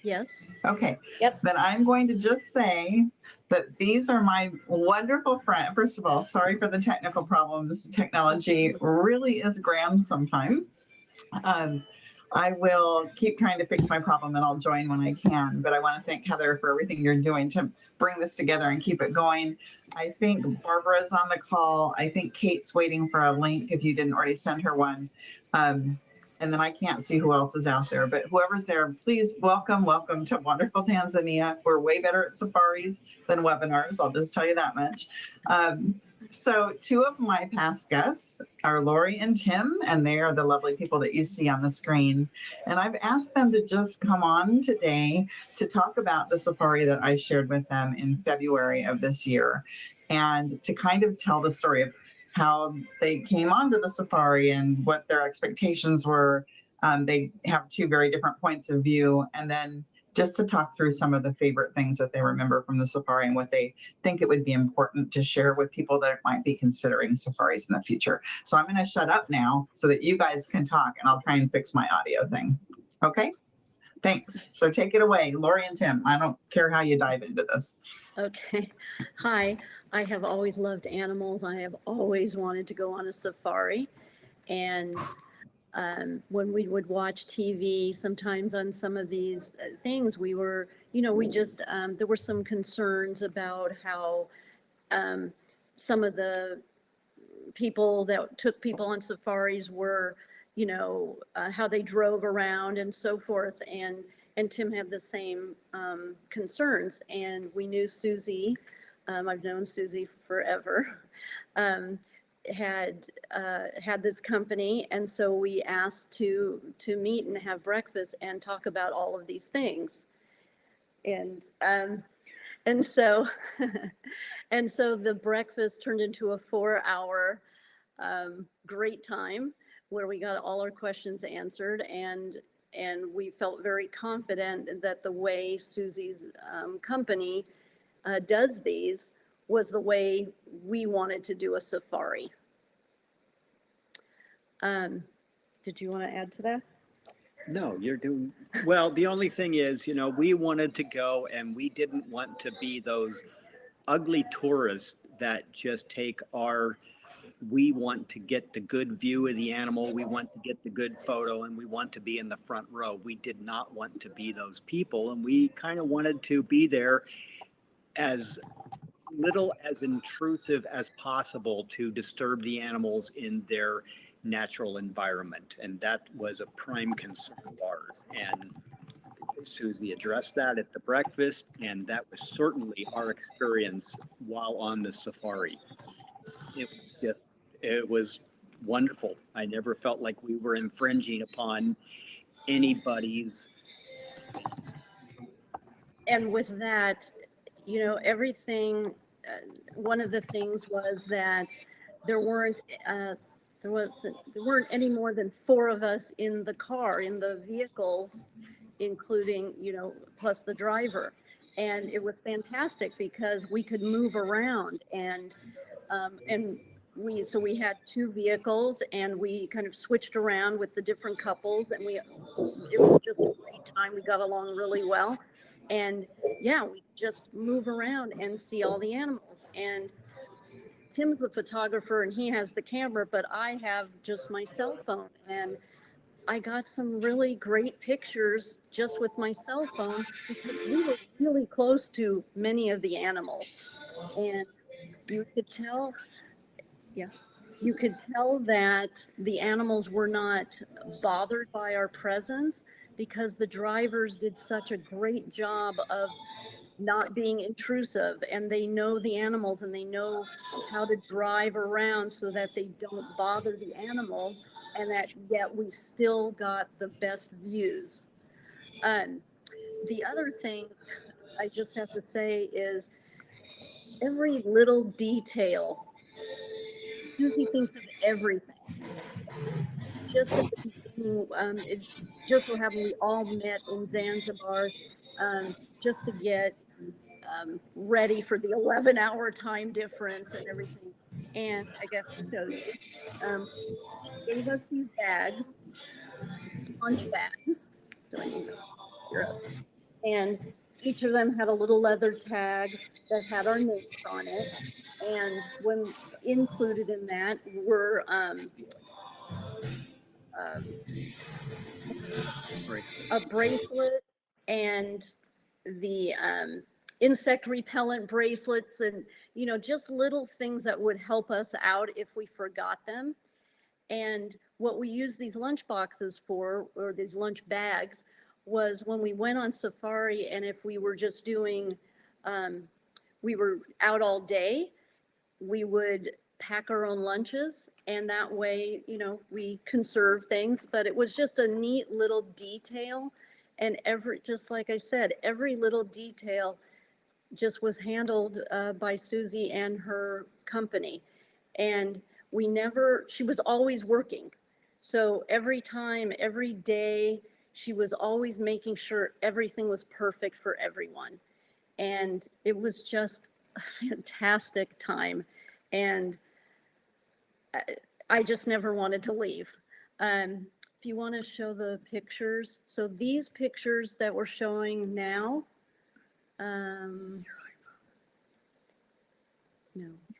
Yes. Okay, Yep. then I'm going to just say that these are my wonderful friends. First of all, sorry for the technical problems. Technology really is grand sometimes. Um, I will keep trying to fix my problem and I'll join when I can. But I want to thank Heather for everything you're doing to bring this together and keep it going. I think Barbara's on the call. I think Kate's waiting for a link if you didn't already send her one. Um, and then I can't see who else is out there, but whoever's there, please welcome to Wonderful Tanzania. We're way better at safaris than webinars. I'll just tell you that much. So two of my past guests are Lori and Tim, and they are the lovely people that you see on the screen. And I've asked them to just come on today to talk about the safari that I shared with them in February of this year, and to kind of tell the story of how they came onto the safari and what their expectations were. They have two very different points of view, and then just to talk through some of the favorite things that they remember from the safari and what they think it would be important to share with people that might be considering safaris in the future. So I'm going to shut up now so that you guys can talk, and I'll try and fix my audio thing. Okay? Thanks. So take it away, Lori and Tim. I don't care how you dive into this. Okay. Hi. I have always loved animals. I have always wanted to go on a safari. And when we would watch TV, sometimes on some of these things, we were, we just, there were some concerns about how some of the people that took people on safaris were, how they drove around and so forth. And Tim had the same concerns. And we knew Susie, I've known Susie forever, had this company, and so we asked to meet and have breakfast and talk about all of these things. And so and so the breakfast turned into a 4-hour great time where we got all our questions answered, and we felt very confident that the way Susie's company does these was the way we wanted to do a safari. Did you want to add to that? No, you're doing well. The only thing is, we wanted to go and we didn't want to be those ugly tourists that just take we want to get the good view of the animal, we want to get the good photo, and we want to be in the front row. We did not want to be those people, and we kind of wanted to be there as little as intrusive as possible to disturb the animals in their natural environment. And that was a prime concern of ours. And Susie addressed that at the breakfast, and that was certainly our experience while on the safari. It was wonderful. I never felt like we were infringing upon anybody's space. And with that, everything, one of the things was that there weren't any more than 4 of us in the car, in the vehicles, including, plus the driver. And it was fantastic because we could move around, and we had 2 vehicles, and we kind of switched around with the different couples, and it was just a great time. We got along really well. And yeah, we just move around and see all the animals. And Tim's the photographer and he has the camera, but I have just my cell phone. And I got some really great pictures just with my cell phone because we were really close to many of the animals. And you could tell, you could tell that the animals were not bothered by our presence because the drivers did such a great job of not being intrusive, and they know the animals and they know how to drive around so that they don't bother the animals, and that yet we still got the best views. The other thing I just have to say is every little detail. Susie thinks of everything. Just at the beginning, it just so happened we all met in Zanzibar just to get ready for the 11-hour time difference and everything. And I got to show you. Gave us these bags, lunch bags. Do I need to? You're up. And each of them had a little leather tag that had our names on it. And when included in that were uh, a bracelet and the insect repellent bracelets, and just little things that would help us out if we forgot them. And what we used these lunch boxes for, or these lunch bags, was when we went on safari, and if we were just doing we were out all day, we would pack our own lunches, and that way, we conserve things. But it was just a neat little detail, and just like I said, every little detail just was handled by Susie and her company. And she was always working. So every time, every day, she was always making sure everything was perfect for everyone. And it was just a fantastic time. And I just never wanted to leave. If you want to show the pictures. So these pictures that we're showing now, no,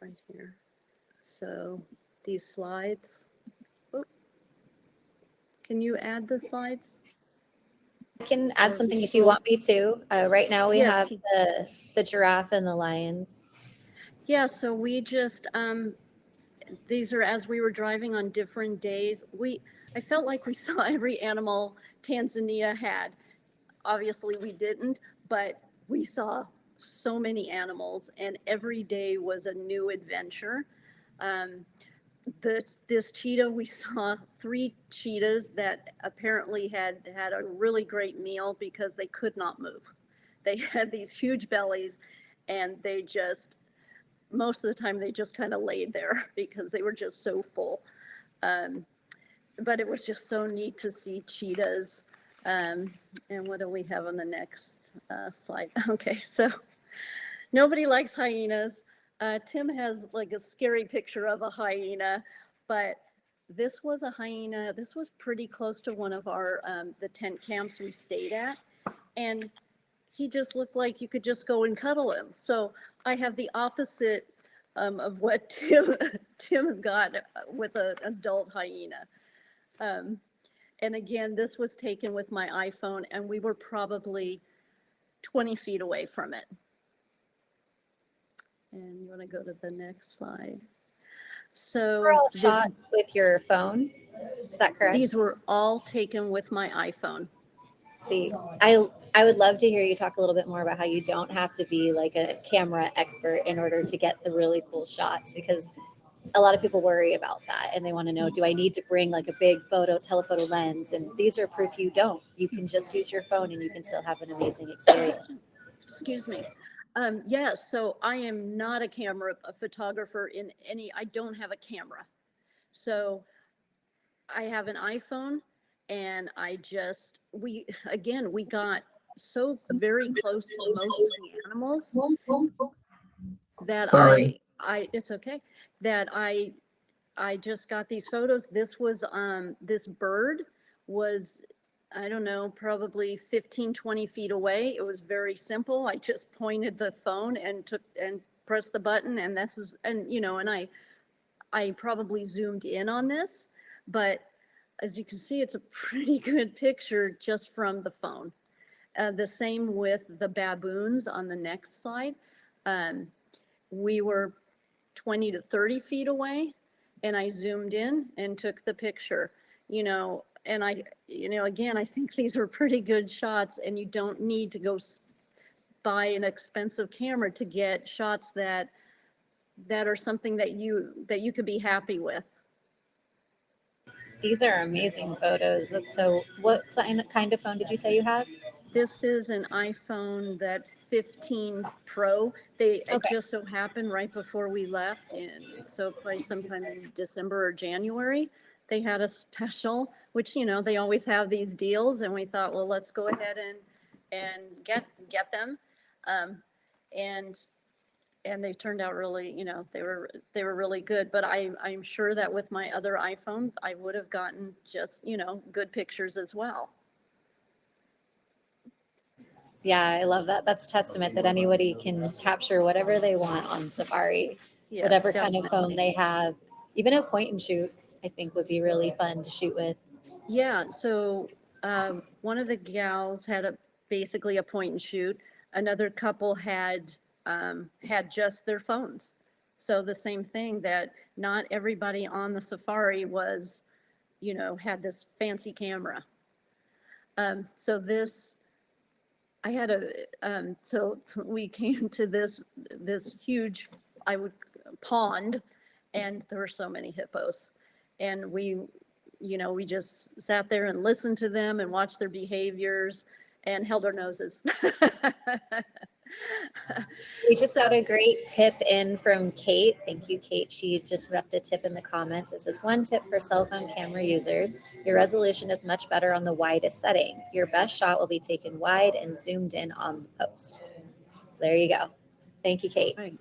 right here. So these slides. Oh, can you add the slides? I can add something if you want me to. Right now we Yes. have the giraffe and the lions. Yeah, so we just, these are as we were driving on different days. I felt like we saw every animal Tanzania had. Obviously we didn't, but we saw so many animals, and every day was a new adventure. This cheetah, we saw 3 cheetahs that apparently had a really great meal because they could not move. They had these huge bellies, and most of the time they just kind of laid there because they were just so full. But it was just so neat to see cheetahs. And what do we have on the next slide? Okay, so nobody likes hyenas. Tim has like a scary picture of a hyena, but this was a hyena. This was pretty close to one of our the tent camps we stayed at, and he just looked like you could just go and cuddle him. So I have the opposite of what Tim got with an adult hyena. And again, this was taken with my iPhone, and we were probably 20 feet away from it. And you want to go to the next slide? So We're all shot with your phone. Is that correct? These were all taken with my iPhone. See, I would love to hear you talk a little bit more about how you don't have to be like a camera expert in order to get the really cool shots, because a lot of people worry about that and they want to know, do I need to bring like a big telephoto lens? And these are proof you don't. You can just use your phone and you can still have an amazing experience. Excuse me. Yeah, so I am not a photographer I don't have a camera. So I have an iPhone, and we got so very close to most of the animals that Sorry. it's okay, that I just got these photos. This bird was, I don't know, probably 15, 20 feet away. It was very simple. I just pointed the phone and pressed the button, and I probably zoomed in on this, but as you can see, it's a pretty good picture just from the phone. The same with the baboons on the next slide. We were 20 to 30 feet away, and I zoomed in and took the picture, and again, I think these were pretty good shots, and you don't need to go buy an expensive camera to get shots that are something that you could be happy with. These are amazing photos. What kind of phone did you say you had? This is an iPhone, that 15 Pro. It just so happened right before we left, and so probably sometime in December or January, they had a special, which, they always have these deals, and we thought, well, let's go ahead and get them. And they turned out really, they were really good. But I'm sure that with my other iPhones, I would have gotten just, good pictures as well. Yeah, I love that. That's testament that anybody can capture whatever they want on Safari, Yes, whatever kind of definitely. phone they have. Even a point and shoot, I think would be really fun to shoot with. Yeah, so one of the gals had basically a point and shoot. Another couple had just their phones. So the same thing, that not everybody on the safari was, had this fancy camera. So this, I had so we came to this huge, pond, and there were so many hippos, and we just sat there and listened to them and watched their behaviors and held our noses. We just got a great tip in from Kate. Thank you, Kate. She just left a tip in the comments. It says, one tip for cell phone camera users, your resolution is much better on the widest setting. Your best shot will be taken wide and zoomed in on the post. There you go. Thank you, Kate. Right.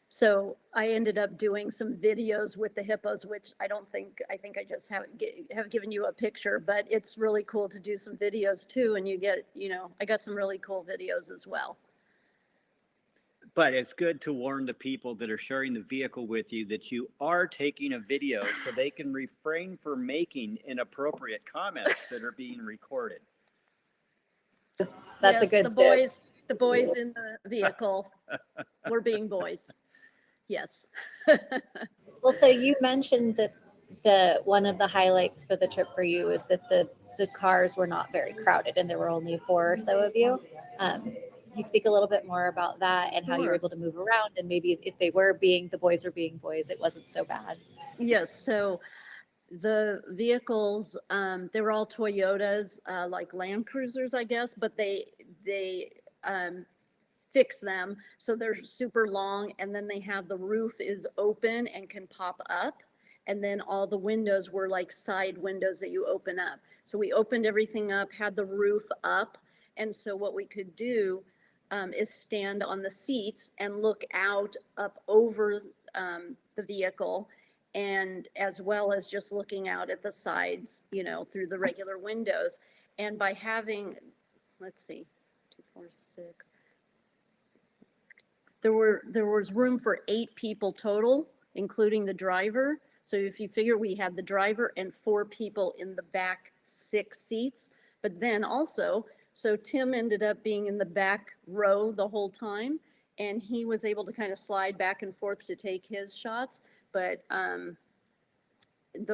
So I ended up doing some videos with the hippos, which I think I just have given you a picture, but it's really cool to do some videos too. And I got some really cool videos as well. But it's good to warn the people that are sharing the vehicle with you that you are taking a video so they can refrain from making inappropriate comments that are being recorded. That's a Yes, good the boys in the vehicle were being boys. Yes. Well, so you mentioned that one of the highlights for the trip for you is that the cars were not very crowded and there were only 4 or so of you. You speak a little bit more about that and how you were Sure. able to move around, and maybe if the boys were being boys, it wasn't so bad. Yes. So the vehicles, they were all Toyotas, like Land Cruisers, I guess, but they fix them so they're super long, and then they have the roof is open and can pop up, and then all the windows were like side windows that you open up. So we opened everything up, had the roof up, and so what we could do is stand on the seats and look out up over the vehicle, and as well as just looking out at the sides, through the regular windows. And by having, let's see, 2, 4, 6, there was room for 8 people total, including the driver. So if you figure, we had the driver and 4 people in the back 6 seats, but then also, so Tim ended up being in the back row the whole time, and he was able to kind of slide back and forth to take his shots. But the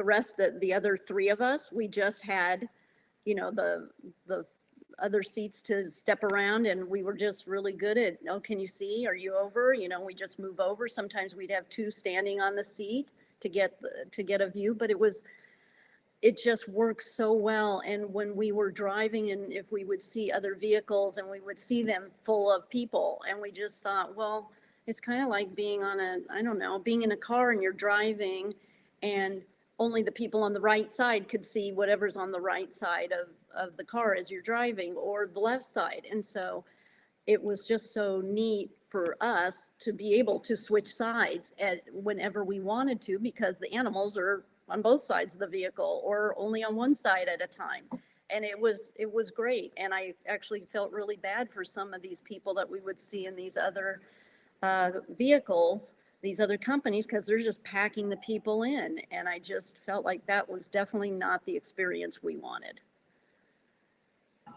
rest, the other 3 of us, we just had, the other seats to step around, and we were just really good at, oh, can you see? Are you over? We just move over. Sometimes we'd have 2 standing on the seat to get a view, but it just works so well. And when we were driving, and if we would see other vehicles and we would see them full of people, and we just thought, well, it's kind of like being being in a car and you're driving, and only the people on the right side could see whatever's on the right side of the car as you're driving, or the left side. And so it was just so neat for us to be able to switch sides at whenever we wanted to, because the animals are on both sides of the vehicle or only on one side at a time. And it was great. And I actually felt really bad for some of these people that we would see in these other vehicles, these other companies, because they're just packing the people in. And I just felt like that was definitely not the experience we wanted.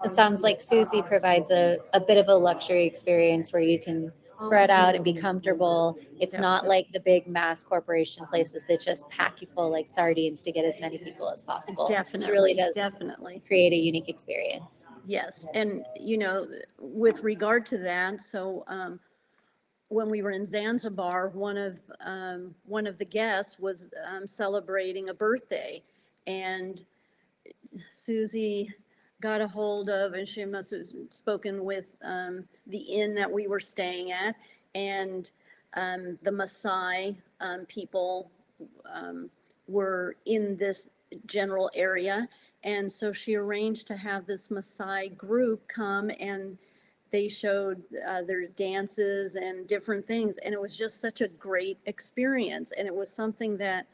It sounds like Susie provides a bit of a luxury experience where you can spread out and be comfortable. It's Yeah. not like the big mass corporation places that just pack you full like sardines to get as many people as possible. Definitely. It really does Definitely. create a unique experience. Yes. And, with regard to that, so when we were in Zanzibar, one of the guests was celebrating a birthday, and Susie got a hold of, and she must have spoken with the inn that we were staying at, and the Maasai people were in this general area. And so she arranged to have this Maasai group come, and they showed their dances and different things. And it was just such a great experience. And it was something that,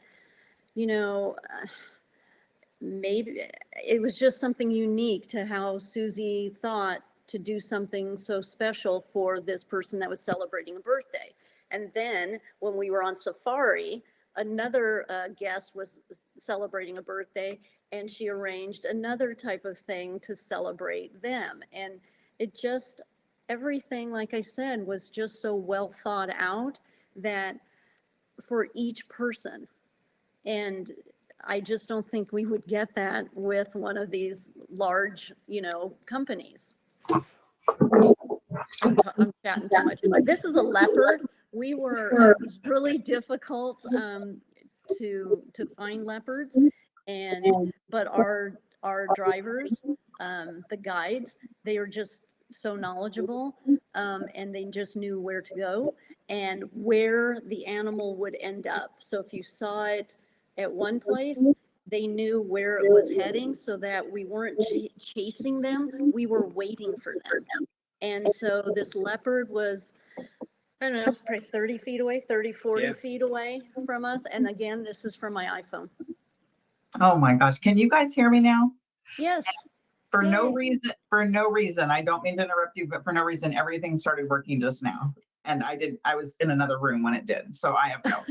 maybe it was just something unique to how Susie thought to do something so special for this person that was celebrating a birthday. And then when we were on safari, another guest was celebrating a birthday, and she arranged another type of thing to celebrate them. And it just, everything, like I said, was just so well thought out that for each person. And I just don't think we would get that with one of these large, companies. I'm chatting too much. This is a leopard. It was really difficult to find leopards, but our drivers, the guides, they are just so knowledgeable, and they just knew where to go and where the animal would end up. So if you saw it at one place, they knew where it was heading, so that we weren't chasing them, we were waiting for them. And so this leopard was, I don't know, probably 30 feet away, 30, 40 feet away from us. And again, this is from my iPhone. Oh my gosh. Can you guys hear me now? Yes. For no Yay. reason, I don't mean to interrupt you, but for no reason, everything started working just now. And I was in another room when it did. So I have no.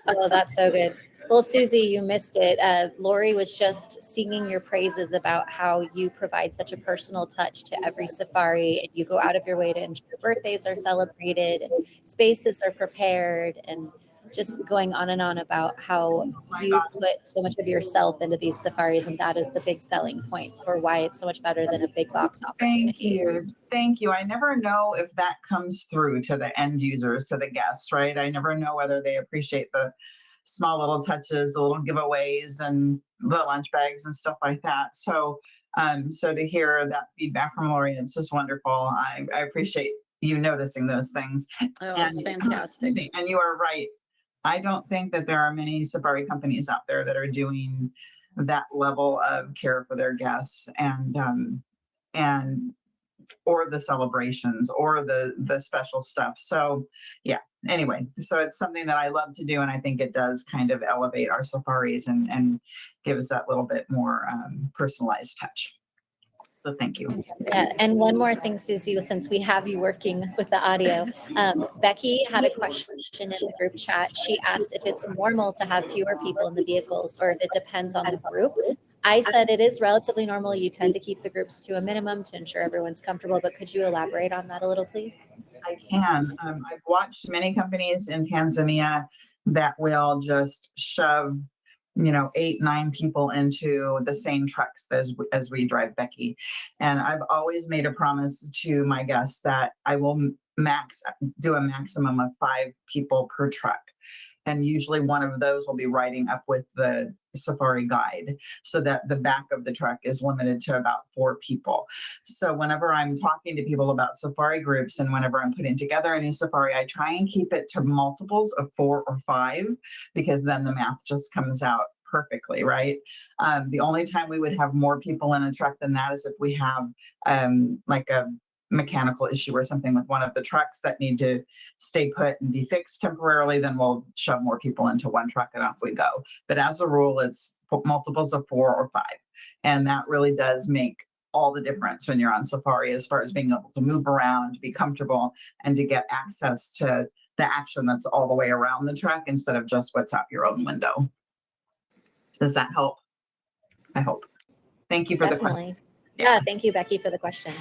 Oh, that's so good. Well, Susie, you missed it. Lori was just singing your praises about how you provide such a personal touch to every safari, and you go out of your way to ensure birthdays are celebrated, and spaces are prepared, and just going on and on about how you put so much of yourself into these safaris, and that is the big selling point for why it's so much better than a big box opportunity. Thank you. I never know if that comes through to the end users, to the guests, right? I never know whether they appreciate the small little touches, the little giveaways and the lunch bags and stuff like that. So to hear that feedback from Lori, it's just wonderful. I appreciate you noticing those things. Oh, it's fantastic. And you are right. I don't think that there are many safari companies out there that are doing that level of care for their guests and or the celebrations or the special stuff. So yeah, anyway, so it's something that I love to do. And I think it does kind of elevate our safaris and give us that little bit more personalized touch. So thank you. Yeah, and one more thing, Susie, since we have you working with the audio, Becky had a question in the group chat. She asked if it's normal to have fewer people in the vehicles or if it depends on the group. I said it is relatively normal. You tend to keep the groups to a minimum to ensure everyone's comfortable, but could you elaborate on that a little, please? I can. I've watched many companies in Tanzania that will just shove 8, 9 people into the same trucks as we drive Becky. And I've always made a promise to my guests that I will do a maximum of 5 people per truck. And usually one of those will be riding up with the safari guide so that the back of the truck is limited to about 4 people. So whenever I'm talking to people about safari groups and whenever I'm putting together a new safari, I try and keep it to multiples of 4 or 5, because then the math just comes out perfectly, right? The only time we would have more people in a truck than that is if we have like a mechanical issue or something with one of the trucks that need to stay put and be fixed temporarily, then we'll shove more people into one truck and off we go. But as a rule, it's multiples of 4 or 5. And that really does make all the difference when you're on safari, as far as being able to move around, to be comfortable, and to get access to the action that's all the way around the truck instead of just what's out your own window. Does that help? I hope. Thank you for the question. Yeah, thank you, Becky, for the question.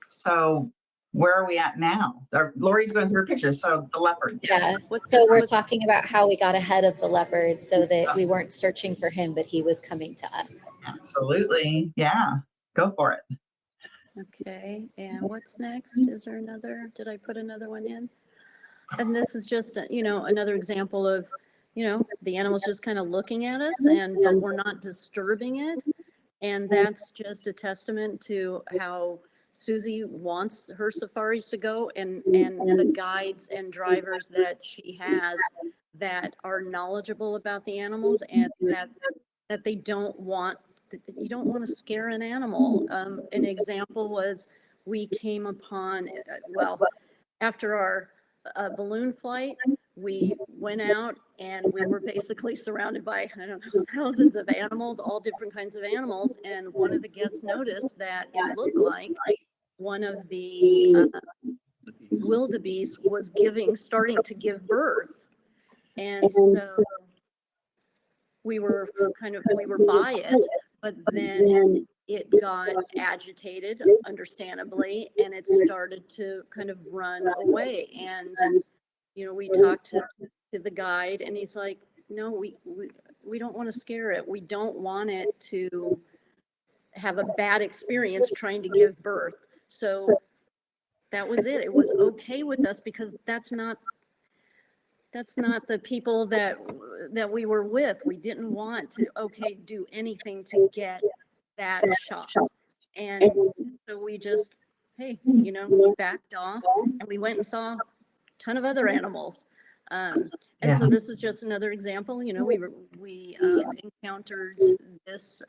So where are we at now? Lori's going through pictures. So the leopard. Yes. Yeah. So we're talking about how we got ahead of the leopard so that we weren't searching for him, but he was coming to us. Absolutely. Yeah. Go for it. Okay. And what's next? Is there another? Did I put another one in? And this is just, another example of, the animal's just kind of looking at us but we're not disturbing it. And that's just a testament to how Susie wants her safaris to go, and the guides and drivers that she has that are knowledgeable about the animals, and that they don't want, you don't want to scare an animal. An example was we came upon, after our balloon flight, we went out and we were basically surrounded by, I don't know, thousands of animals, all different kinds of animals. And one of the guests noticed that it looked like one of the wildebeest was starting to give birth. And so we were by it, but then it got agitated, understandably, and it started to kind of run away. And, we talked to the guide, and he's like, no, we don't want to scare it. We don't want it to have a bad experience trying to give birth. So that was it. It was okay with us because that's not the people that we were with. We didn't want to do anything to get that shot. And so we just, we backed off and we went and saw a ton of other animals. And so this is just another example. We encountered this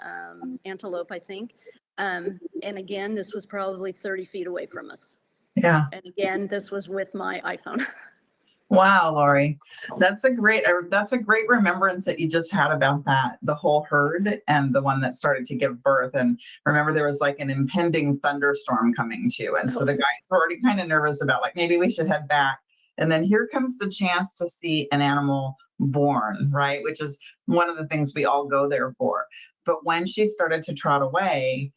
antelope, I think. And again, this was probably 30 feet away from us. Yeah. And again, this was with my iPhone. Wow, Lori, that's a great remembrance that you just had about that, the whole herd and the one that started to give birth. And remember, there was like an impending thunderstorm coming too. And so the guys were already kind of nervous about like, maybe we should head back. And then here comes the chance to see an animal born, right? Which is one of the things we all go there for. But when she started to trot away,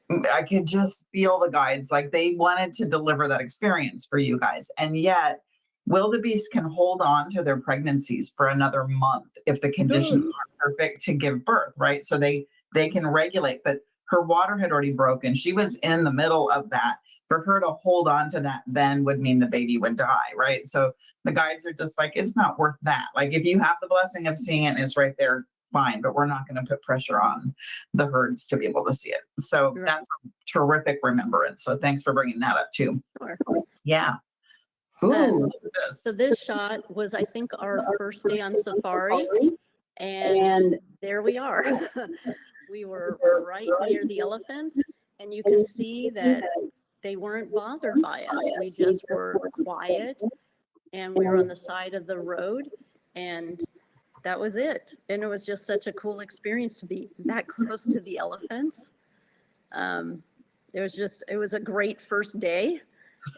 I could just feel the guides, like they wanted to deliver that experience for you guys. And yet wildebeest can hold on to their pregnancies for another month if the conditions are perfect to give birth, right? So they can regulate, but her water had already broken. She was in the middle of that. For her to hold on to that then would mean the baby would die, right? So the guides are just like, it's not worth that. Like if you have the blessing of seeing it and it's right there, fine, but we're not going to put pressure on the herds to be able to see it. So that's a terrific remembrance. So thanks for bringing that up too. Sure. Yeah. Ooh, so this shot was, I think, our first day on safari, and there we are. We were right near the elephants, and you can see that they weren't bothered by us. We just were quiet, and we were on the side of the road, and that was it. And it was just such a cool experience to be that close to the elephants. It was a great first day,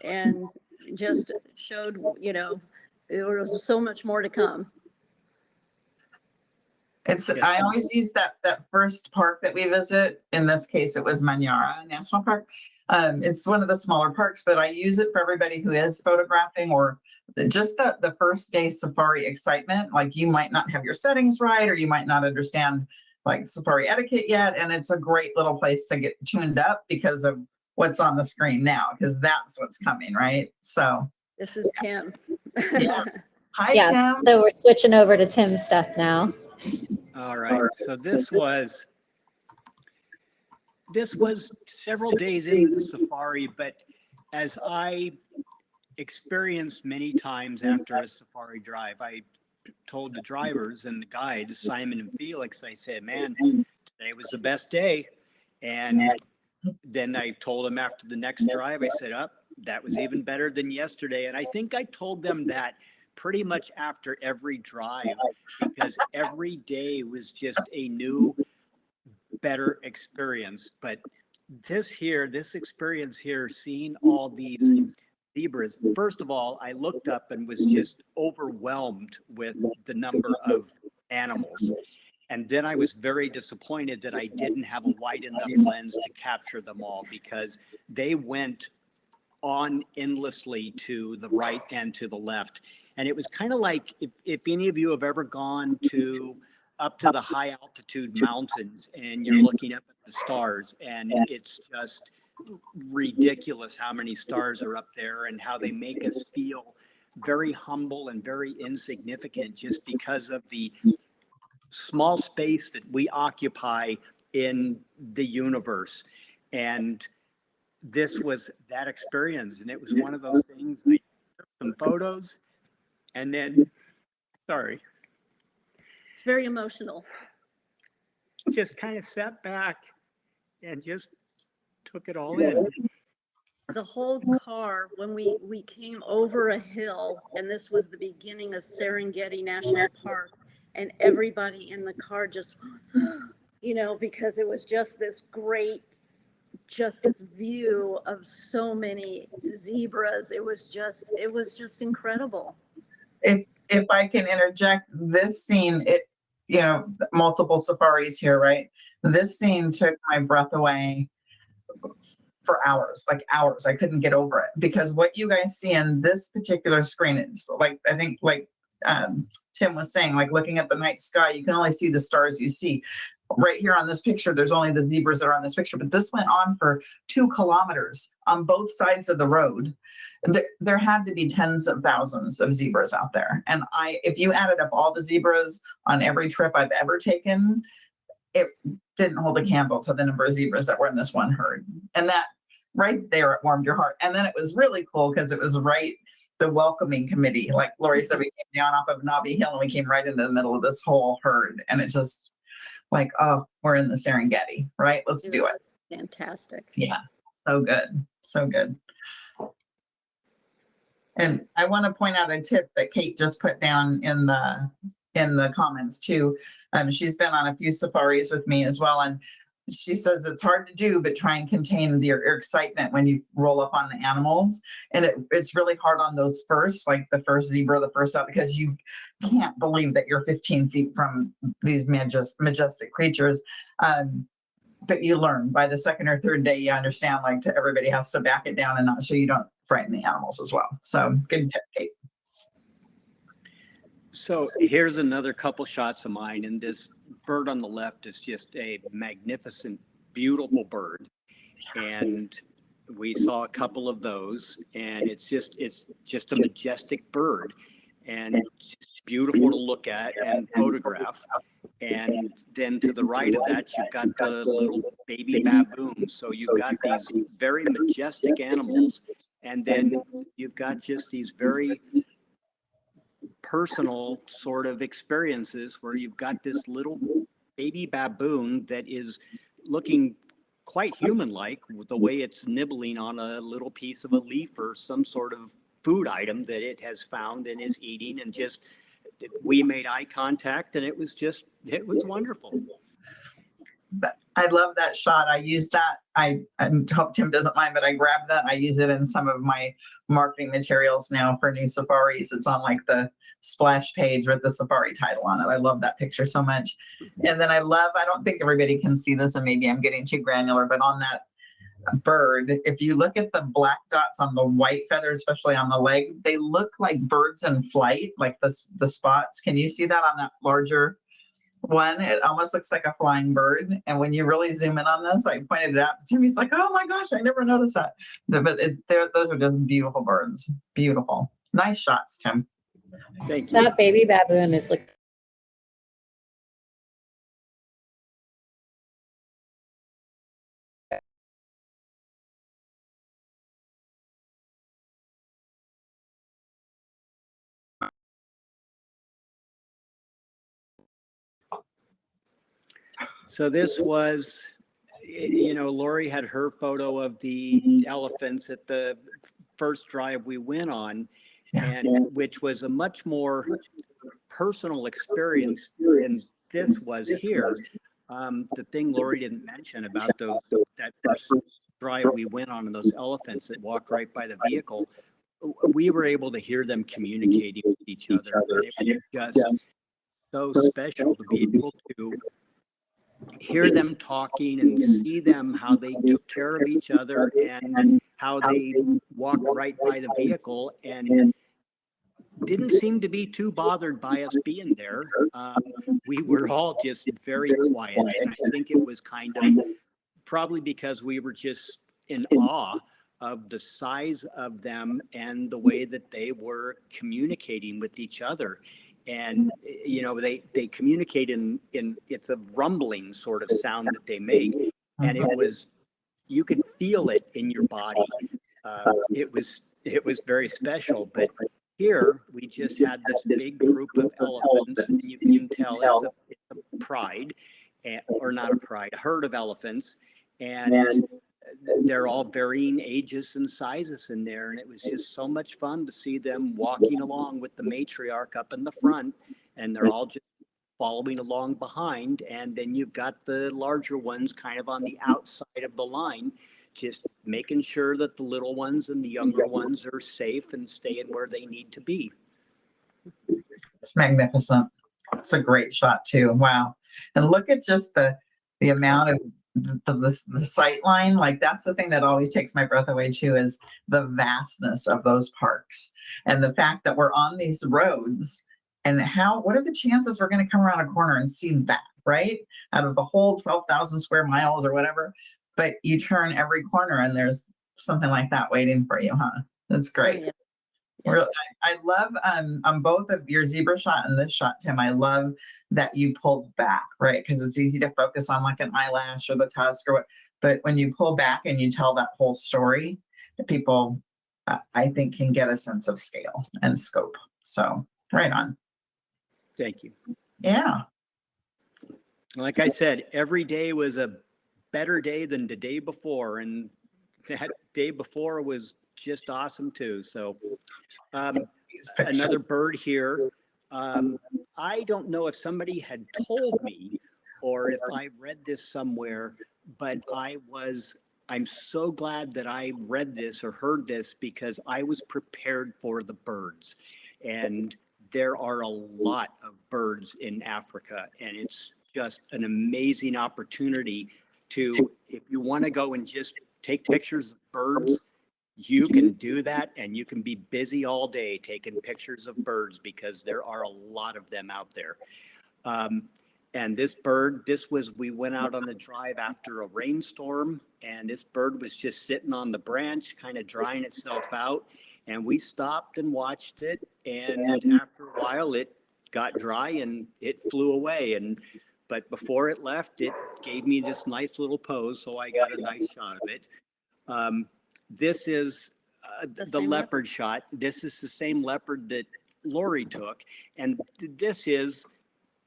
and just showed, there was so much more to come. I always use that first park that we visit. In this case, it was Manyara National Park. It's one of the smaller parks, but I use it for everybody who is photographing or just the first day safari excitement. Like you might not have your settings right, or you might not understand like safari etiquette yet. And it's a great little place to get tuned up because of what's on the screen now, because that's what's coming, right? So this is Tim. Yeah. Hi, Yeah, Tim. so we're switching over to Tim's stuff now. All right. So this was several days into the safari, but as I experienced many times after a safari drive, I told the drivers and the guides, Simon and Felix, I said, man, today was the best day. And then I told them after the next drive, I said, that was even better than yesterday. And I think I told them that pretty much after every drive, because every day was just a new, better experience. But this experience here, seeing all these zebras, first of all, I looked up and was just overwhelmed with the number of animals. And then I was very disappointed that I didn't have a wide enough lens to capture them all, because they went on endlessly to the right and to the left. And it was kind of like if any of you have ever gone up to the high altitude mountains and you're looking up at the stars, and it's just ridiculous how many stars are up there and how they make us feel very humble and very insignificant just because of the small space that we occupy in the universe. And this was that experience. And it was one of those things. I took some photos and then, It's very emotional. just kind of sat back and just took it all in. the whole car, when we came over a hill, and this was the beginning of Serengeti National Park, and everybody in the car just, because it was just this great, just this view of so many zebras. It was just incredible. If I can interject, this scene, multiple safaris here, right? This scene took my breath away for hours, like hours. I couldn't get over it because what you guys see in this particular screen is like, I think like Tim was saying, like looking at the night sky, you can only see the stars you see. Right here on this picture, there's only the zebras that are on this picture, but this went on for 2 kilometers on both sides of the road. There had to be tens of thousands of zebras out there. And if you added up all the zebras on every trip I've ever taken, it didn't hold a candle to the number of zebras that were in this one herd. And that right there, it warmed your heart. And then it was really cool because it was the welcoming committee. Like Lori said, we came down off of Nabi Hill and we came right into the middle of this whole herd. And it just like, oh, we're in the Serengeti, right? Let's do it. Fantastic. Yeah, so good. So good. And I want to point out a tip that Kate just put down in the comments too. She's been on a few safaris with me as well. And she says it's hard to do, but try and contain your excitement when you roll up on the animals. And it's really hard on those first, like the first zebra, the first up, because you can't believe that you're 15 feet from these majestic creatures. But you learn by the second or third day, you understand like everybody has to back it down and not so you don't frighten the animals as well. So good tip, Kate. So here's another couple shots of mine, and this bird on the left is just a magnificent, beautiful bird. And we saw a couple of those, and it's just a majestic bird, and it's beautiful to look at and photograph. And then to the right of that, you've got the little baby baboon. So you've got these very majestic animals, and then you've got just these very personal sort of experiences where you've got this little baby baboon that is looking quite human-like with the way it's nibbling on a little piece of a leaf or some sort of food item that it has found and is eating, and just we made eye contact, and it was wonderful. I love that shot. I used that. I hope Tim doesn't mind, but I grabbed that. I use it in some of my marketing materials now for new safaris. It's on like the splash page with the safari title on it. I love that picture so much. And then I don't think everybody can see this, and maybe I'm getting too granular, but on that bird, if you look at the black dots on the white feather, especially on the leg, they look like birds in flight, like the spots. Can you see that on that larger one? It almost looks like a flying bird. And when you really zoom in on this, I pointed it out to Tim. He's like, oh my gosh, I never noticed that. But those are just beautiful birds. Beautiful. Nice shots, Tim. Thank you. That baby baboon is like. So this was, Lori had her photo of the elephants at the first drive we went on, and which was a much more personal experience than this was here. The thing Lori didn't mention about that first drive we went on, and those elephants that walked right by the vehicle, we were able to hear them communicating with each other. And it was just so special to be able to hear them talking and see them, how they took care of each other and how they walked right by the vehicle and didn't seem to be too bothered by us being there. We were all just very quiet. And I think it was kind of probably because we were just in awe of the size of them and the way that they were communicating with each other. And they communicate in it's a rumbling sort of sound that they make, and you could feel it in your body. It was very special. But here we just had this big group of elephants, and you can tell it's a pride, or not a pride, a herd of elephants, and they're all varying ages and sizes in there. And it was just so much fun to see them walking along with the matriarch up in the front, and they're all just following along behind. And then you've got the larger ones kind of on the outside of the line, just making sure that the little ones and the younger ones are safe and staying where they need to be. It's magnificent. It's a great shot too. Wow. And look at just the amount of the sight line. Like that's the thing that always takes my breath away too, is the vastness of those parks and the fact that we're on these roads, and what are the chances we're going to come around a corner and see that, right? Out of the whole 12,000 square miles or whatever, but you turn every corner and there's something like that waiting for you, huh? That's great. Oh, yeah. I love on both of your zebra shot and this shot, Tim, I love that you pulled back, right? Because it's easy to focus on like an eyelash or the tusk or what, but when you pull back and you tell that whole story, the people, I think, can get a sense of scale and scope. So right on. Thank you. Yeah. Like I said, every day was a better day than the day before. And that day before was just awesome too. So another bird here. I don't know if somebody had told me or if I read this somewhere, but I'm so glad that I read this or heard this, because I was prepared for the birds. And there are a lot of birds in Africa, and it's just an amazing opportunity to, if you want to go and just take pictures of birds, you can do that, and you can be busy all day taking pictures of birds, because there are a lot of them out there. And this bird, we went out on the drive after a rainstorm, and this bird was just sitting on the branch, kind of drying itself out. And we stopped and watched it. And after a while, it got dry and it flew away. But before it left, it gave me this nice little pose. So I got a nice shot of it. This is the leopard shot. This is the same leopard that Lori took. And this is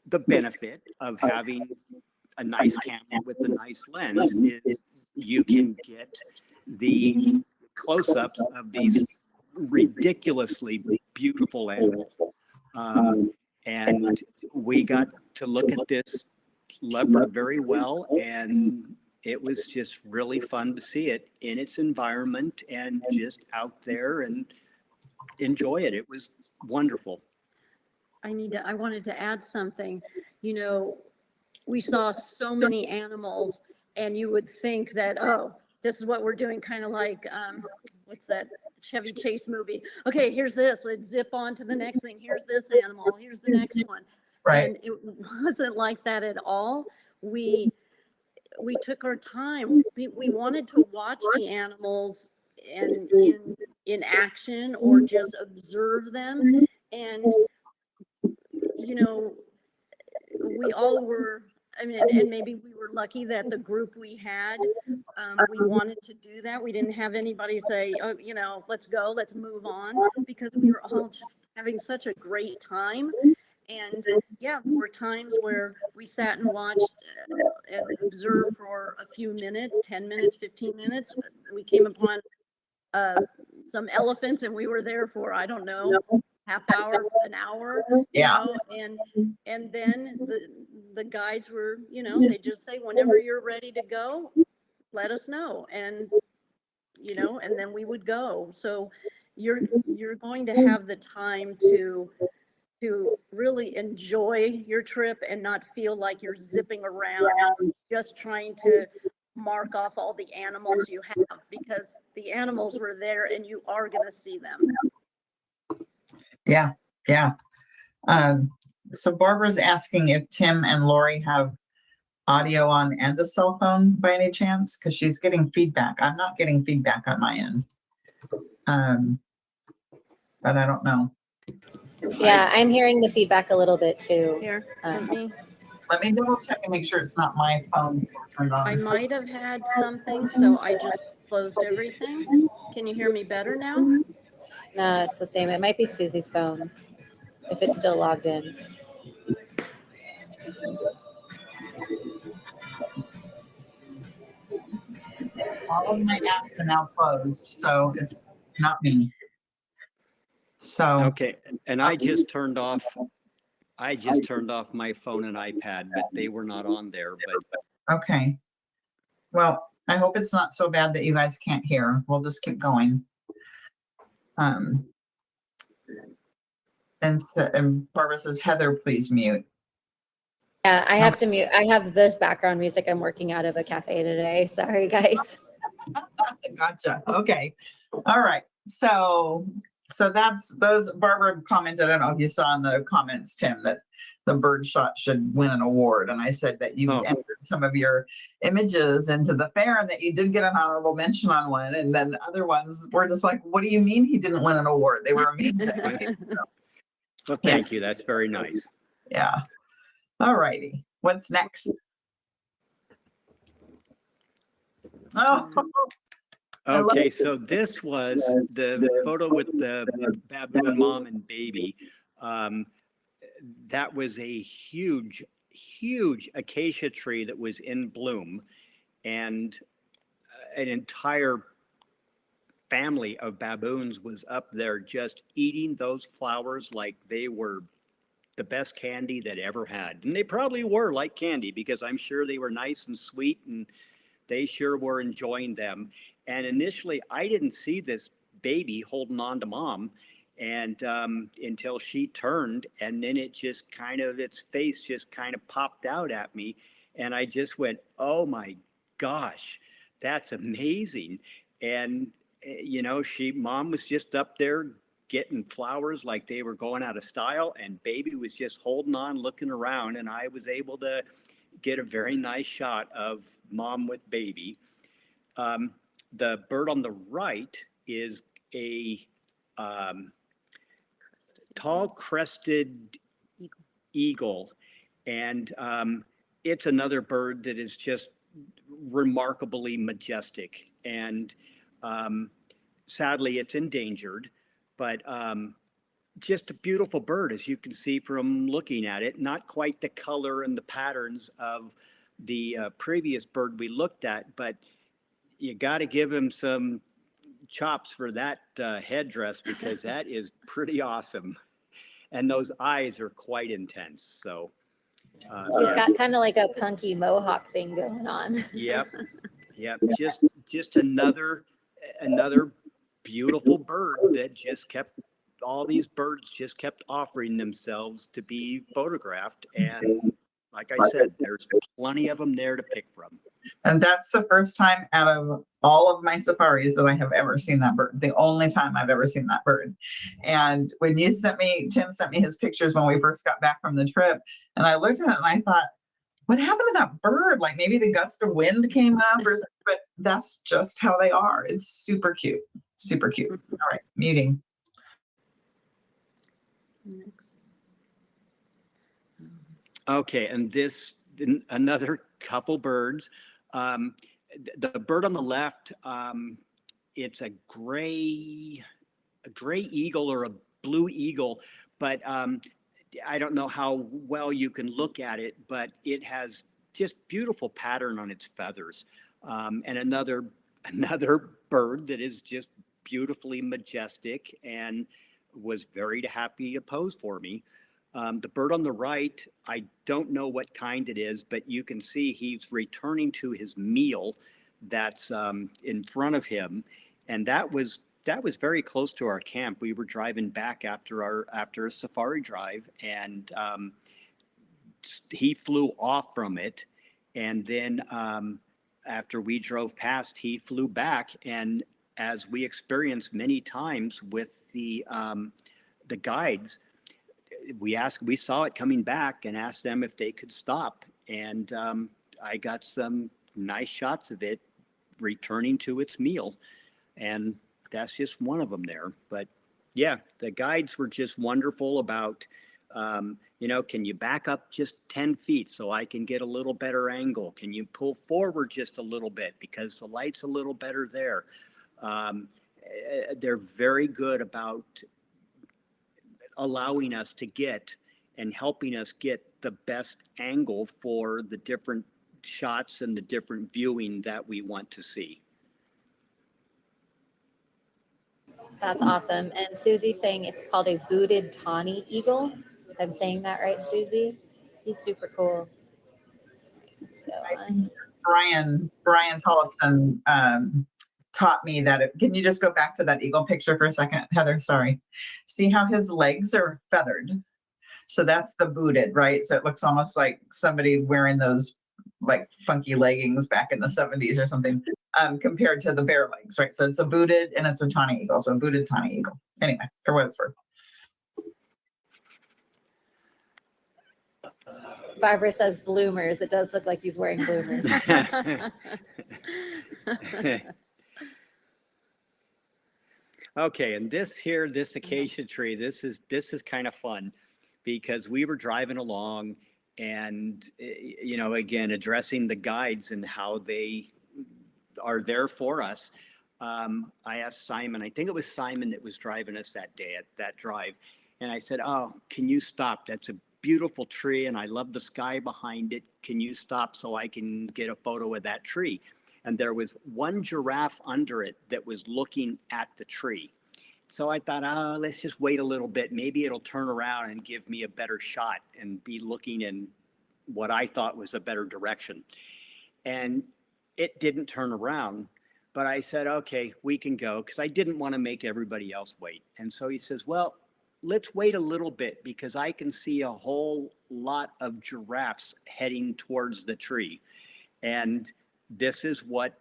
the benefit of having a nice camera with a nice lens, is you can get the close-ups of these ridiculously beautiful animals. And we got to look at this leopard very well, and it was just really fun to see it in its environment and just out there and enjoy it. It was wonderful. I wanted to add something. You know, we saw so many animals, and you would think that, oh, this is what we're doing, kind of like, what's that Chevy Chase movie? Okay, here's this, let's zip on to the next thing. Here's this animal, here's the next one. Right. And it wasn't like that at all. We took our time. We wanted to watch the animals and in action, or just observe them. And you know, we all were, I mean, and maybe we were lucky that the group we had, we wanted to do that. We didn't have anybody say, oh, you know, let's go, let's move on, because we were all just having such a great time. And yeah, there were times where we sat and watched and observed for a few minutes, 10 minutes, 15 minutes. We came upon some elephants, and we were there for, I don't know, half hour, an hour, Yeah. you know, and then the guides were, you know, they just say, whenever you're ready to go, let us know. And, you know, and then we would go. So you're going to have the time to really enjoy your trip and not feel like you're zipping around just trying to mark off all the animals you have, because the animals were there and you are going to see them. Yeah. Yeah. So Barbara's asking if Tim and Lori have audio on and a cell phone by any chance, because she's getting feedback. I'm not getting feedback on my end. But I don't know. Yeah, I'm hearing the feedback a little bit too. Here, Let me double check and make sure it's not my phone still turned on. I might have had something, so I just closed everything. Can you hear me better now? No, it's the same. It might be Susie's phone if it's still logged in. All of my apps are now closed, so it's not me. So, Okay, and I just turned off my phone and iPad, but they were not on there. But okay. Well, I hope it's not so bad that you guys can't hear. We'll just keep going. And Barbara says, Heather, please mute. Yeah, I have to mute. I have this background music. I'm working out of a cafe today. Sorry, guys. Gotcha. Okay. All right. So that's those. Barbara commented, I don't know if you saw in the comments, Tim, that the bird shot should win an award. And I said that you entered some of your images into the fair and that you did get an honorable mention on one. And then other ones were just like, what do you mean he didn't win an award? They were amazing. Well, thank you. That's very nice. Yeah. All righty. What's next? Oh, Okay, so this was the photo with the baboon mom and baby. That was a huge, huge acacia tree that was in bloom, and an entire family of baboons was up there just eating those flowers like they were the best candy that ever had. And they probably were like candy, because I'm sure they were nice and sweet, and they sure were enjoying them. And initially, I didn't see this baby holding on to mom, and until she turned, and then its face just kind of popped out at me, and I just went, "Oh my gosh, that's amazing!" And mom was just up there getting flowers like they were going out of style, and baby was just holding on, looking around, and I was able to get a very nice shot of mom with baby. The bird on the right is a tall crested eagle, and it's another bird that is just remarkably majestic, and sadly it's endangered, but just a beautiful bird, as you can see from looking at it. Not quite the color and the patterns of the previous bird we looked at, but you got to give him some chops for that headdress, because that is pretty awesome. And those eyes are quite intense. So He's got kind of like a punky mohawk thing going on. Yep. Just another beautiful bird that just kept, all these birds just kept offering themselves to be photographed. And like I said, there's plenty of them there to pick from. and that's the first time out of all of my safaris that I have ever seen that bird. The only time I've ever seen that bird. And when Tim sent me his pictures when we first got back from the trip, and I looked at it and I thought, what happened to that bird? Like maybe the gust of wind came up or something, but that's just how they are. It's super cute. Super cute. All right, muting. Next. Okay, and another couple birds. The bird on the left, it's a gray eagle or a blue eagle, but I don't know how well you can look at it, but it has just beautiful pattern on its feathers. And another bird that is just beautifully majestic and was very happy to pose for me. The bird on the right, I don't know what kind it is, but you can see he's returning to his meal that's in front of him. And that was very close to our camp. We were driving back after a safari drive, and he flew off from it. And then after we drove past, he flew back. And as we experienced many times with the guides, we saw it coming back and asked them if they could stop. And I got some nice shots of it returning to its meal. And that's just one of them there. But yeah, the guides were just wonderful about, can you back up just 10 feet so I can get a little better angle? Can you pull forward just a little bit because the light's a little better there? They're very good about allowing us to get and helping us get the best angle for the different shots and the different viewing that we want to see. That's awesome. And Susie's saying it's called a booted tawny eagle. I'm saying that right, Susie? He's super cool. Let's go on. Brian Tollefson taught me that. Can you just go back to that eagle picture for a second, Heather? Sorry. See how his legs are feathered? So that's the booted, right? So it looks almost like somebody wearing those like funky leggings back in the 70s or something, compared to the bare legs, right? So it's a booted and it's a tawny eagle. So a booted tawny eagle. Anyway, for what it's worth. Barbara says bloomers. It does look like he's wearing bloomers. Okay, and this acacia tree, this is kind of fun because we were driving along and, again, addressing the guides and how they are there for us. I asked Simon, I think it was Simon that was driving us that day at that drive. And I said, oh, can you stop? That's a beautiful tree and I love the sky behind it. Can you stop so I can get a photo of that tree? And there was one giraffe under it that was looking at the tree. So I thought, let's just wait a little bit. Maybe it'll turn around and give me a better shot and be looking in what I thought was a better direction. And it didn't turn around, but I said, okay, we can go, because I didn't want to make everybody else wait. And so he says, well, let's wait a little bit because I can see a whole lot of giraffes heading towards the tree. And this is what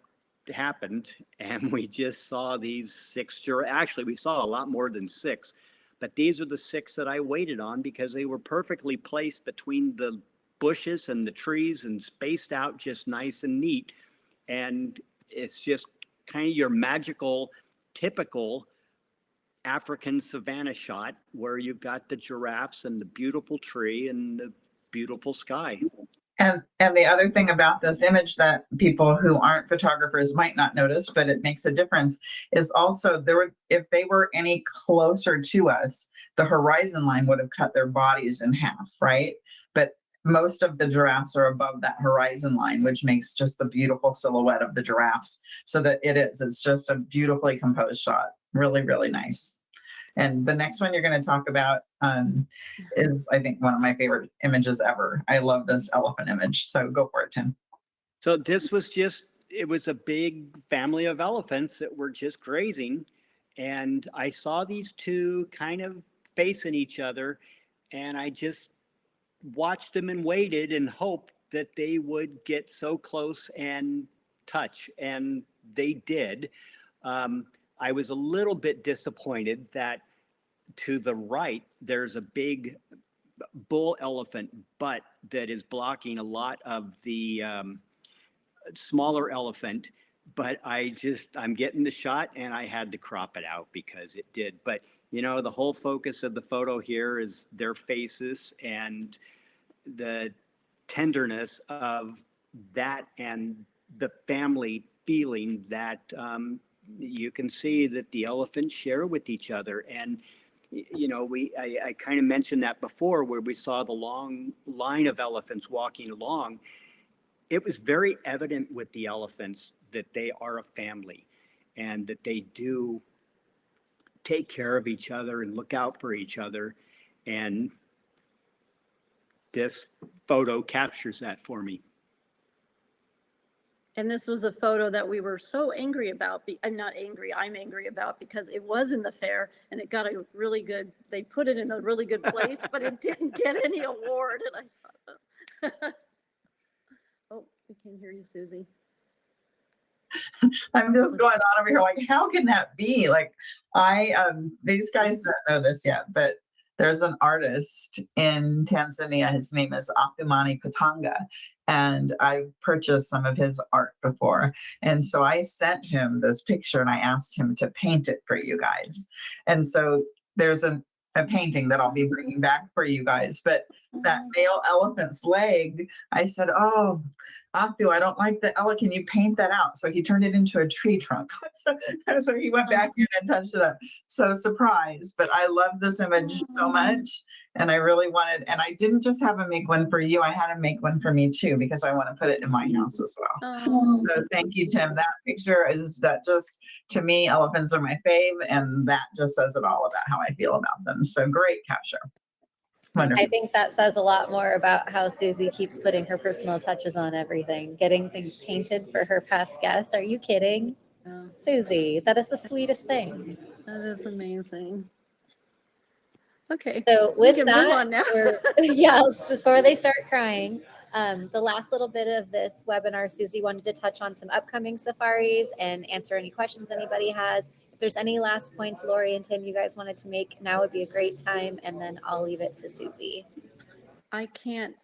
happened. And we just saw these 6 giraffes. Actually, we saw a lot more than 6, but these are the 6 that I waited on because they were perfectly placed between the bushes and the trees and spaced out just nice and neat. And it's just kind of your magical, typical African savanna shot where you've got the giraffes and the beautiful tree and the beautiful sky. And the other thing about this image that people who aren't photographers might not notice, but it makes a difference, is also if they were any closer to us, the horizon line would have cut their bodies in half, right? But most of the giraffes are above that horizon line, which makes just the beautiful silhouette of the giraffes. So that it's just a beautifully composed shot. Really, really nice. And the next one you're going to talk about is, I think, one of my favorite images ever. I love this elephant image. So go for it, Tim. So this was it was a big family of elephants that were just grazing. And I saw these 2 kind of facing each other. And I just watched them and waited and hoped that they would get so close and touch. And they did. I was a little bit disappointed that to the right, there's a big bull elephant butt that is blocking a lot of the smaller elephant. But I'm getting the shot and I had to crop it out because it did. But, the whole focus of the photo here is their faces and the tenderness of that and the family feeling that you can see that the elephants share with each other. And, I kind of mentioned that before where we saw the long line of elephants walking along. It was very evident with the elephants that they are a family and that they do take care of each other and look out for each other. And this photo captures that for me. And this was a photo that we were so angry about. I'm not angry, I'm angry about because it was in the fair and it got a really good, they put it in a really good place, but it didn't get any award. And I thought, oh, we can hear you, Susie. I'm just going on over here like, how can that be? Like, these guys don't know this yet, but there's an artist in Tanzania. His name is Athumani Katanga, and I purchased some of his art before. And so I sent him this picture and I asked him to paint it for you guys. And so there's a painting that I'll be bringing back for you guys. But that male elephant's leg, I said, oh, Athu, I don't like the Ella, can you paint that out? So he turned it into a tree trunk. So he went back in and touched it up. So surprise, but I love this image so much. And I really wanted, and I didn't just have him make one for you, I had him make one for me too, because I want to put it in my house as well. Oh, So thank you, Tim. That picture is that just, to me, elephants are my fave, and that just says it all about how I feel about them. So great capture. Wonderful. I think that says a lot more about how Susie keeps putting her personal touches on everything, getting things painted for her past guests. Are you kidding? yeah, Susie, that is the sweetest thing. that is amazing. Okay. So We with can move that, on now. yeah, before they start crying, the last little bit of this webinar, Susie wanted to touch on some upcoming safaris and answer any questions anybody has. If there's any last points, Lori and Tim, you guys wanted to make, now would be a great time, and then I'll leave it to Susie. I can't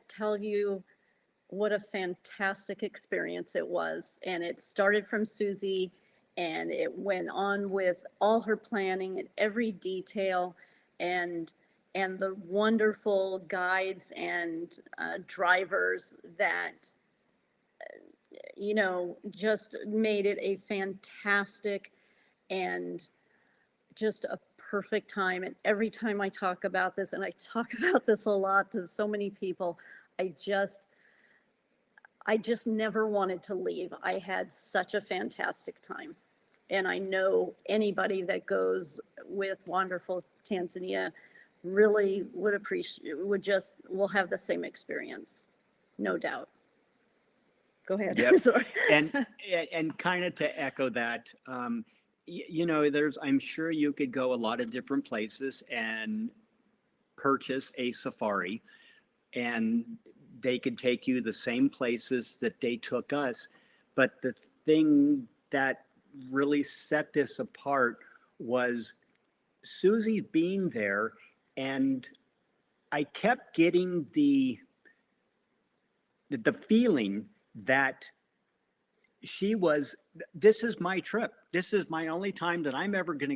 tell you what a fantastic experience it was. And it started from Susie and it went on with all her planning and every detail and the wonderful guides and drivers that just made it a fantastic and just a perfect time. And every time I talk about this, and I talk about this a lot to so many people, I just never wanted to leave. I had such a fantastic time. And I know anybody that goes with Wanderful Tanzania really would appreciate, will have the same experience, no doubt. Go ahead. Yep. Sorry. And kind of to echo that, I'm sure you could go a lot of different places and purchase a safari, and they could take you the same places that they took us. But the thing that really set this apart was Susie being there, and I kept getting the feeling that this is my trip. This is my only time that I'm ever going to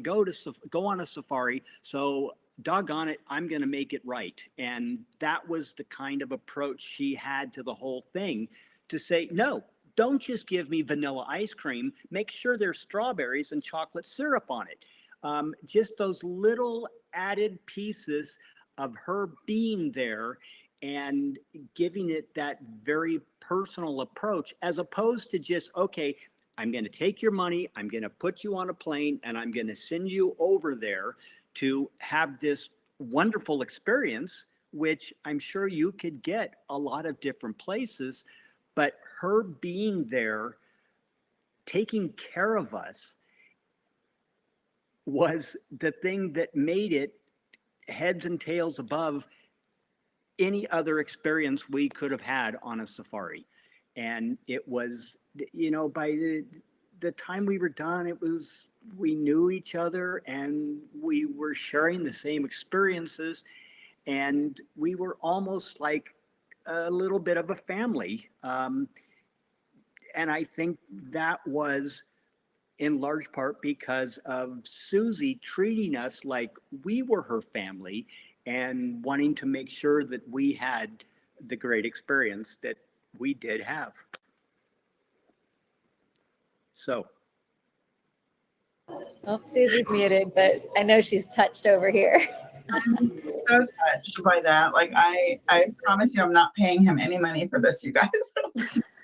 go on a safari. So doggone it, I'm going to make it right. And that was the kind of approach she had to the whole thing, to say, no, don't just give me vanilla ice cream. Make sure there's strawberries and chocolate syrup on it. Just those little added pieces of her being there and giving it that very personal approach, as opposed to just, okay, I'm going to take your money, I'm going to put you on a plane, and I'm going to send you over there to have this wonderful experience, which I'm sure you could get a lot of different places. But her being there, taking care of us, was the thing that made it heads and tails above any other experience we could have had on a safari. And it was, by the time we were done, we knew each other and we were sharing the same experiences, and we were almost like a little bit of a family. And I think that was in large part because of Susie treating us like we were her family and wanting to make sure that we had the great experience that we did have. So. Oh, Susie's muted, but I know she's touched over here. I'm so touched by that. Like I promise you, I'm not paying him any money for this, you guys.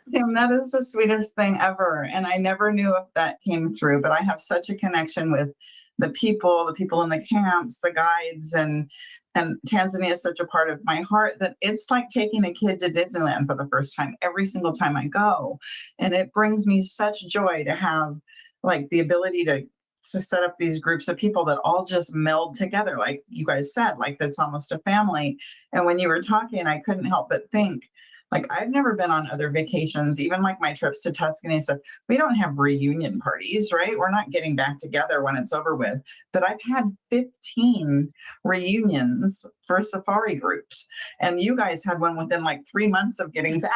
Tim, that is the sweetest thing ever. And I never knew if that came through, but I have such a connection with the people in the camps, the guides, and Tanzania is such a part of my heart that it's like taking a kid to Disneyland for the first time every single time I go. And it brings me such joy to have like the ability to set up these groups of people that all just meld together. Like you guys said, like that's almost a family. And when you were talking, I couldn't help but think, like, I've never been on other vacations, even like my trips to Tuscany and stuff. We don't have reunion parties, right? We're not getting back together when it's over with. But I've had 15 reunions for safari groups. And you guys had one within like 3 months of getting back.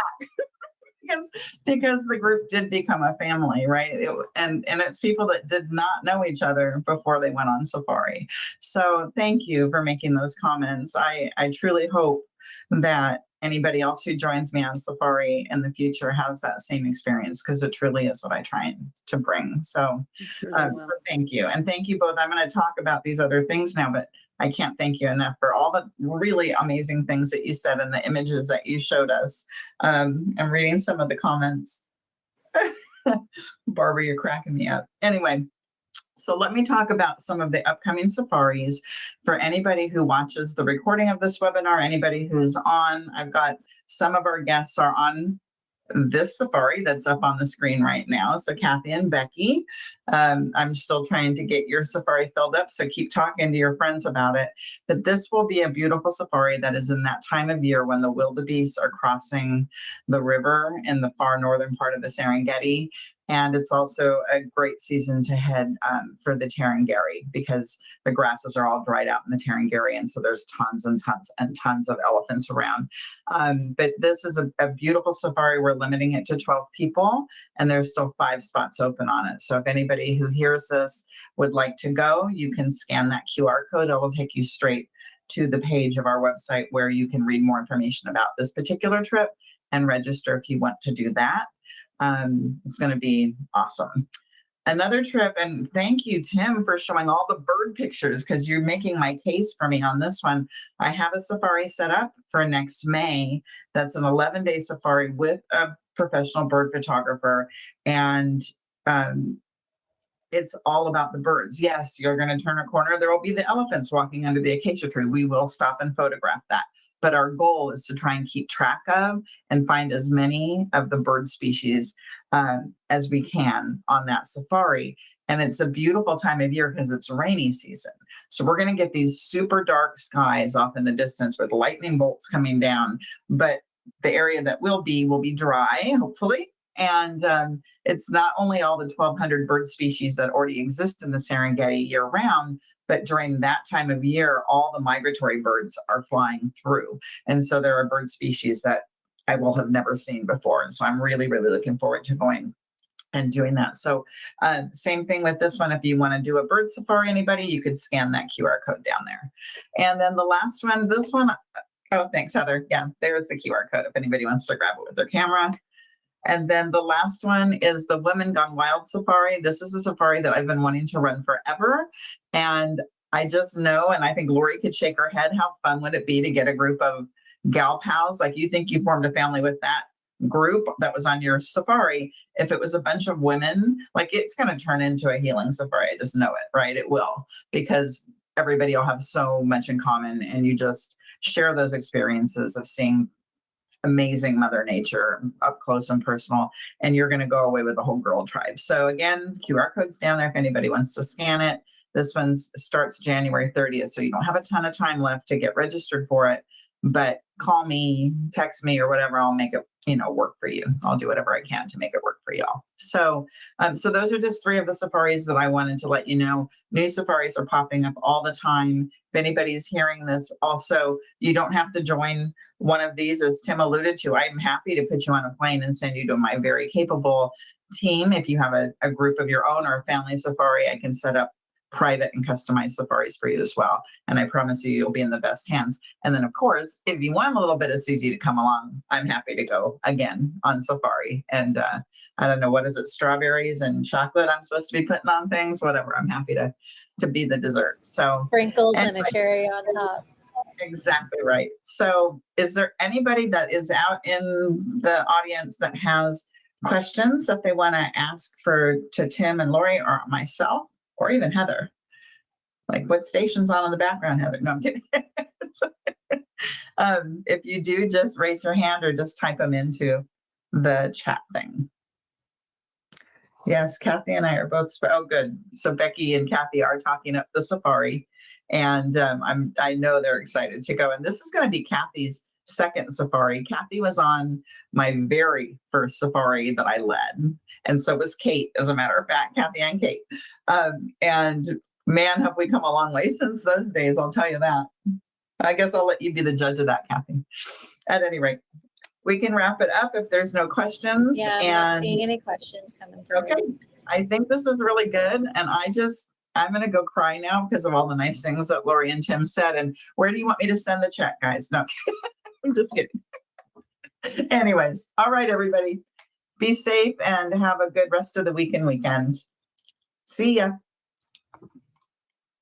because the group did become a family, right? And it's people that did not know each other before they went on safari. So thank you for making those comments. I truly hope that anybody else who joins me on safari in the future has that same experience, because it truly is what I try to bring. So, Sure they will. so thank you. And thank you both. I'm going to talk about these other things now, but I can't thank you enough for all the really amazing things that you said and the images that you showed us. I'm reading some of the comments. Barbara, you're cracking me up. Anyway, so let me talk about some of the upcoming safaris for anybody who watches the recording of this webinar, anybody who's on. I've got some of our guests are on this safari that's up on the screen right now. So Kathy and Becky, I'm still trying to get your safari filled up, so keep talking to your friends about it. But this will be a beautiful safari that is in that time of year when the wildebeest are crossing the river in the far northern part of the Serengeti. And it's also a great season to head for the Tarangire, because the grasses are all dried out in the Tarangire, and so there's tons and tons and tons of elephants around. But this is a beautiful safari. We're limiting it to 12 people, and there's still 5 spots open on it. So if anybody who hears this would like to go, you can scan that QR code. It will take you straight to the page of our website where you can read more information about this particular trip and register if you want to do that. It's going to be awesome. Another trip, and thank you, Tim, for showing all the bird pictures, because you're making my case for me on this one. I have a safari set up for next May. That's an 11-day safari with a professional bird photographer, and it's all about the birds. Yes, you're going to turn a corner. There will be the elephants walking under the acacia tree. We will stop and photograph that. But our goal is to try and keep track of and find as many of the bird species as we can on that safari. And it's a beautiful time of year because it's rainy season. So we're going to get these super dark skies off in the distance with lightning bolts coming down. But the area that will be dry, hopefully. And it's not only all the 1,200 bird species that already exist in the Serengeti year round, but during that time of year, all the migratory birds are flying through. And so there are bird species that I will have never seen before. And so I'm really, really looking forward to going and doing that. So same thing with this one. If you want to do a bird safari, anybody, you could scan that QR code down there. And then the last one, this one, oh, thanks, Heather. Yeah, there's the QR code if anybody wants to grab it with their camera. And then the last one is the Women Gone Wild Safari. This is a safari that I've been wanting to run forever. And I just know, and I think Lori could shake her head, how fun would it be to get a group of gal pals? Like, you think you formed a family with that group that was on your safari. If it was a bunch of women, like, it's going to turn into a healing safari. I just know it, right? It will, because everybody will have so much in common, and you just share those experiences of seeing amazing Mother Nature up close and personal, and you're going to go away with the whole girl tribe. So again, QR code's down there if anybody wants to scan it. This one starts January 30th, so you don't have a ton of time left to get registered for it, but call me, text me, or whatever. I'll make it, work for you. I'll do whatever I can to make it work for y'all. So, so those are just 3 of the safaris that I wanted to let you know. New safaris are popping up all the time. If anybody's hearing this, also, you don't have to join one of these, as Tim alluded to. I'm happy to put you on a plane and send you to my very capable team. If you have a group of your own or a family safari, I can set up private and customized safaris for you as well. And I promise you, you'll be in the best hands. And then, of course, if you want a little bit of Suji to come along, I'm happy to go again on safari. And I don't know, what is it, strawberries and chocolate I'm supposed to be putting on things, whatever. I'm happy to be the dessert. So Sprinkles and a cherry on top. Exactly right. So is there anybody that is out in the audience that has questions that they want to ask to Tim and Lori or myself? Or even Heather, like, what station's on in the background, Heather? No, I'm kidding. If you do, just raise your hand or just type them into the chat thing. Yes, Kathy and I are both. Oh, good. So Becky and Kathy are talking up the safari, and I know they're excited to go. And this is going to be Kathy's second safari. Kathy was on my very first safari that I led. And so was Kate, as a matter of fact, Kathy and Kate. And man, have we come a long way since those days, I'll tell you that. I guess I'll let you be the judge of that, Kathy. At any rate, we can wrap it up if there's no questions. Yeah, I'm not seeing any questions coming through. Okay, I think this was really good. And I'm going to go cry now because of all the nice things that Lori and Tim said. And where do you want me to send the check, guys? No, I'm just kidding. Anyways, all right, everybody. Be safe and have a good rest of the week and weekend. See ya.